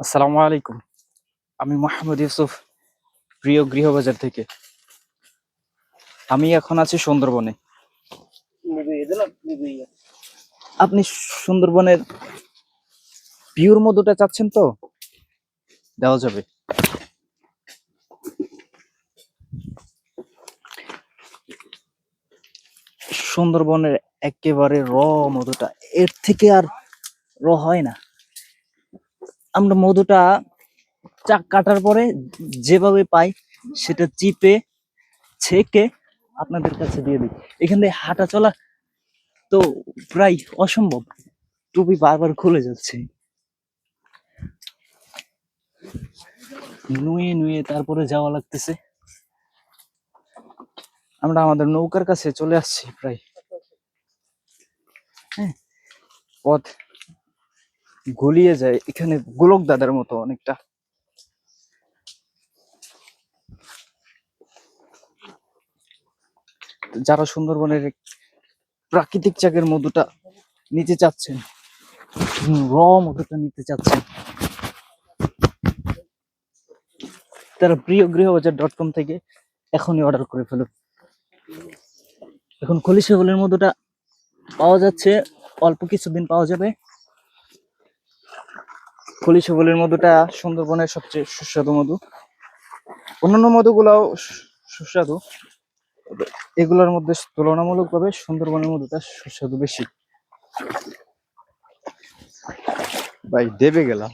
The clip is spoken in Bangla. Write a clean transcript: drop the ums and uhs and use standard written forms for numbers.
আসসালামু আলাইকুম। আমি মোহাম্মদ ইউসুফ, প্রিয় গৃহবাজার থেকে। আমি এখন আছি সুন্দরবনে। আপনি সুন্দরবনের পিওর মধুটা চাচ্ছেন তো? দেওয়া যাবে। সুন্দরবনের একেবারে মধুটা, এর থেকে আর হয় না। আমরা মধুটা চাক কাটার পরে যেভাবে পাই সেটা চিপে ছেঁকে আপনাদের কাছে দিয়ে দিই। এখান থেকে হাঁটা চলা তো প্রায় অসম্ভব, টুপি বারবার খুলে যাচ্ছে। নুয়ে নুয়ে তারপরে যাওয়া লাগতেছে। আমরা আমাদের নৌকার কাছে চলে আসছি প্রায়। হ্যাঁ, পথ গলিয়ে যায়, এখানে গোলক দাদার মতো অনেকটা। যারা সুন্দরবনের প্রাকৃতিক চাকের মধুটা নিতে চাচ্ছেন, মধুটা নিতে চাচ্ছেন, তারা প্রিয়গৃহবাজার.com থেকে এখনই অর্ডার করে ফেলুন। এখন খলিশা ফুলের মধুটা পাওয়া যাচ্ছে, অল্প কিছুদিন পাওয়া যাবে। খলিশা ফুলের মধুটা সুন্দরবনের সবচেয়ে সুস্বাদু মধু। অন্যান্য মধুগুলাও সুস্বাদু, এগুলোর মধ্যে তুলনামূলকভাবে সুন্দরবনের মধুটা সুস্বাদু বেশি। ভাই দেবে গেলাম।